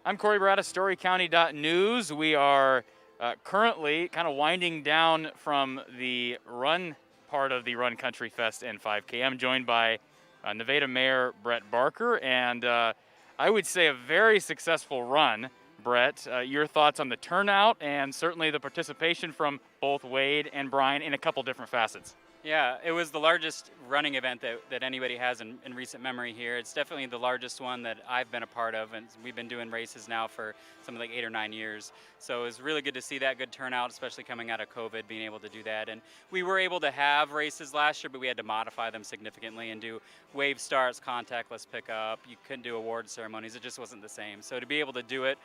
I'm Corey Brad of StoryCounty.News. We are currently kind of winding down from the run part of the Run Country Fest and 5K. I'm joined by Nevada Mayor Brett Barker, and I would say a very successful run. Brett, your thoughts on the turnout and certainly the participation from both Wade and Bryan in a couple different facets? Yeah, it was the largest running event that anybody has in recent memory here. It's definitely the largest one that I've been a part of, and we've been doing races now for something like 8 or 9 years. So it was really good to see that good turnout, especially coming out of COVID, being able to do that. And we were able to have races last year, but we had to modify them significantly and do wave starts, contactless pickup. You couldn't do award ceremonies. It just wasn't the same. So to be able to do it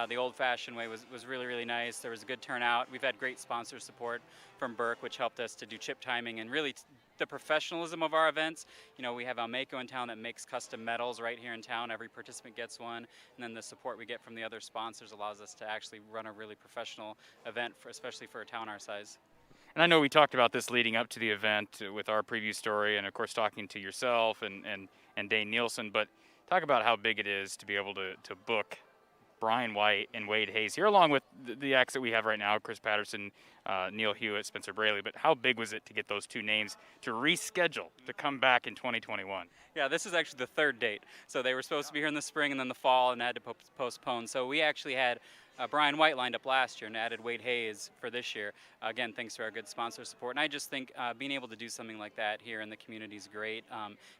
the old-fashioned way was really, really nice. There was a good turnout. We've had great sponsor support from Burke, which helped us to do chip timing and really the professionalism of our events. You know, we have Almaco in town that makes custom medals right here in town. Every participant gets one, and then the support we get from the other sponsors allows us to actually run a really professional event, especially for a town our size. And I know we talked about this leading up to the event with our preview story and, of course, talking to yourself and Dane Nielsen, but talk about how big it is to be able to book Bryan White and Wade Hayes here, along with the acts that we have right now, Chris Patterson, Neil Hewitt, Spencer Braly. But how big was it to get those two names to reschedule to come back in 2021? Yeah, this is actually the third date. So they were supposed to be here in the spring and then the fall and had to postpone. So we actually had Bryan White lined up last year and added Wade Hayes for this year. Again, thanks to our good sponsor support. And I just think being able to do something like that here in the community is great.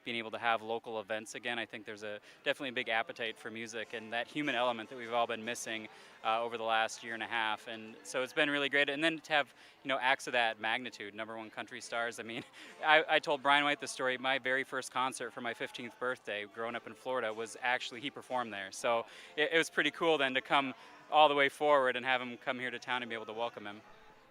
Being able to have local events again, I think there's definitely a big appetite for music and that human element that we've all been missing over the last year and a half. And so it's been really great. And then to have acts of that magnitude, #1 country stars. I mean, I told Bryan White the story. My very first concert for my 15th birthday, growing up in Florida, was actually he performed there. So it was pretty cool then to come all the way forward and have him come here to town and be able to welcome him.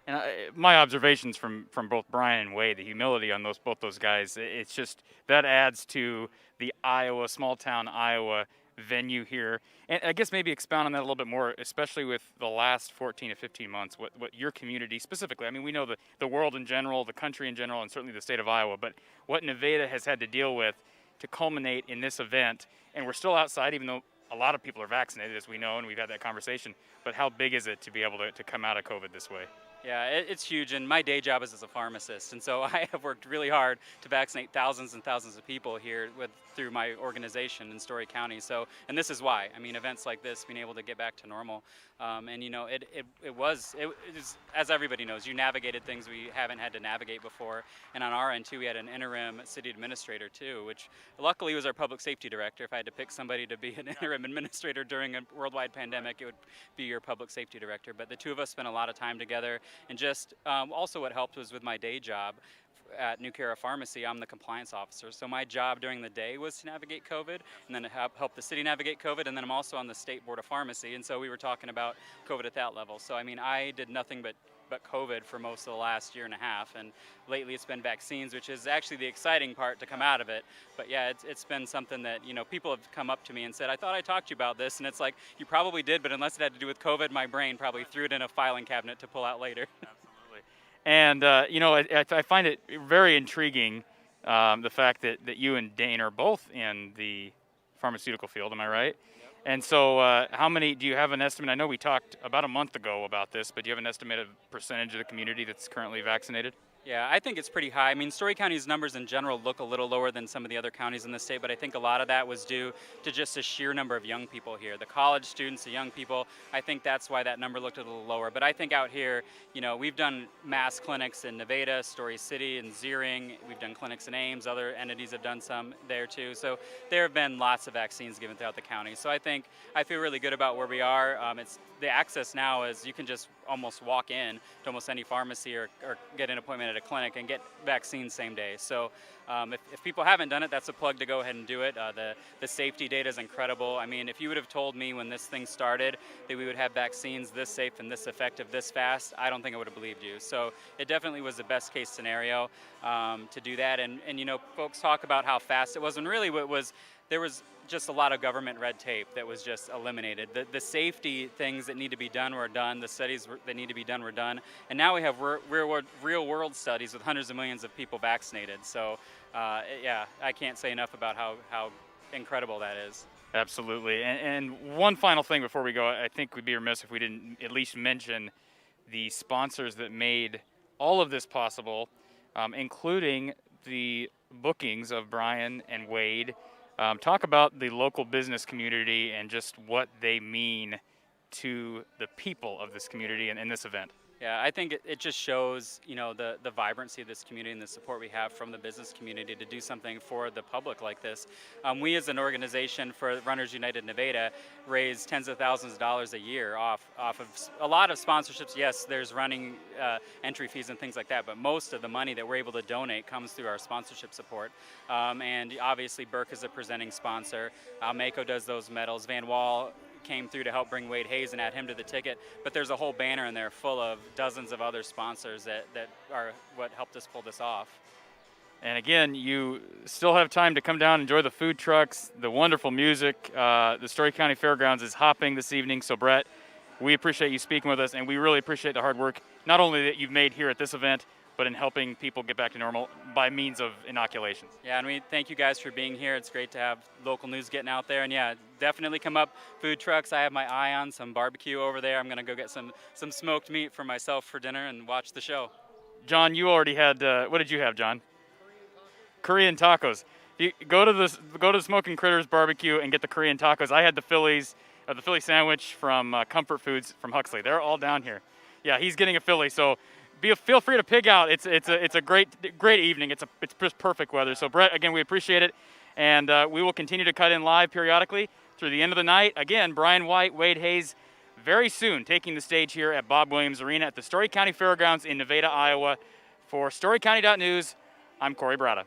And my observations from both Bryan and Wade, the humility on both those guys, it's just that adds to the Iowa, small town Iowa venue here. And I guess maybe expound on that a little bit more, especially with the last 14 to 15 months, what your community specifically, I mean, we know the world in general, the country in general, and certainly the state of Iowa, but what Nevada has had to deal with to culminate in this event. And we're still outside, even though a lot of people are vaccinated, as we know, and we've had that conversation. But how big is it to be able to come out of COVID this way? Yeah, it's huge, and my day job is as a pharmacist, and so I have worked really hard to vaccinate thousands and thousands of people here through my organization in Story County. So, and this is why. I mean, events like this, being able to get back to normal, and it was, as everybody knows, you navigated things we haven't had to navigate before, and on our end too, we had an interim city administrator too, which luckily was our public safety director. If I had to pick somebody to be an interim administrator during a worldwide pandemic, it would be your public safety director. But the two of us spent a lot of time together. And just also what helped was with my day job at New Cara Pharmacy, I'm the compliance officer. So my job during the day was to navigate COVID and then to help the city navigate COVID. And then I'm also on the State Board of Pharmacy. And so we were talking about COVID at that level. So I mean, I did nothing but COVID for most of the last year and a half. And lately it's been vaccines, which is actually the exciting part to come out of it. But yeah, it's been something that, people have come up to me and said, I thought I talked to you about this. And it's like, you probably did, but unless it had to do with COVID, my brain probably threw it in a filing cabinet to pull out later. Absolutely. And, I find it very intriguing, the fact that you and Dane are both in the pharmaceutical field, am I right? And so how many, do you have an estimate? I know we talked about a month ago about this, but do you have an estimated percentage of the community that's currently vaccinated? Yeah, I think it's pretty high. I mean, Story County's numbers in general look a little lower than some of the other counties in the state, but I think a lot of that was due to just the sheer number of young people here. The college students, the young people, I think that's why that number looked a little lower. But I think out here, we've done mass clinics in Nevada, Story City, and Zeering. We've done clinics in Ames. Other entities have done some there too. So there have been lots of vaccines given throughout the county. So I feel really good about where we are. It's the access now is you can just almost walk in to almost any pharmacy or get an appointment at a clinic and get vaccines same day. So if people haven't done it, that's a plug to go ahead and do it. The safety data is incredible. I mean, if you would have told me when this thing started that we would have vaccines this safe and this effective this fast, I don't think I would have believed you. So it definitely was the best case scenario to do that. And folks talk about how fast it was, and really there was just a lot of government red tape that was just eliminated. The safety things that need to be done were done. The studies that need to be done were done. And now we have real world studies with hundreds of millions of people vaccinated. So yeah, I can't say enough about how incredible that is. Absolutely. And one final thing before we go, I think we'd be remiss if we didn't at least mention the sponsors that made all of this possible, including the bookings of Bryan and Wade. Talk about the local business community and just what they mean to the people of this community and in this event. Yeah, I think it just shows, the vibrancy of this community and the support we have from the business community to do something for the public like this. We as an organization for Runners United Nevada raise tens of thousands of dollars a year off of a lot of sponsorships. Yes, there's running entry fees and things like that, but most of the money that we're able to donate comes through our sponsorship support. And obviously Burke is a presenting sponsor. Mako does those medals. Van Wall came through to help bring Wade Hayes and add him to the ticket, but there's a whole banner in there full of dozens of other sponsors that are what helped us pull this off. And again, you still have time to come down, enjoy the food trucks, the wonderful music. The Story County Fairgrounds is hopping this evening, so Brett, we appreciate you speaking with us, and we really appreciate the hard work, not only that you've made here at this event, but in helping people get back to normal by means of inoculations. Yeah, and we thank you guys for being here. It's great to have local news getting out there. And yeah, definitely come up. Food trucks, I have my eye on some barbecue over there. I'm gonna go get some smoked meat for myself for dinner and watch the show. John, you already had, what did you have, John? Korean tacos. You go to the Smoking Critters barbecue and get the Korean tacos. I had the Philly sandwich from Comfort Foods from Huxley. They're all down here. Yeah, he's getting a Philly, so feel free to pig out. It's a great evening. It's just perfect weather. So Brett, again, we appreciate it, and we will continue to cut in live periodically through the end of the night. Again, Bryan White, Wade Hayes, very soon taking the stage here at Bob Williams Arena at the Story County Fairgrounds in Nevada, Iowa. For StoryCounty.News, I'm Corey Brada.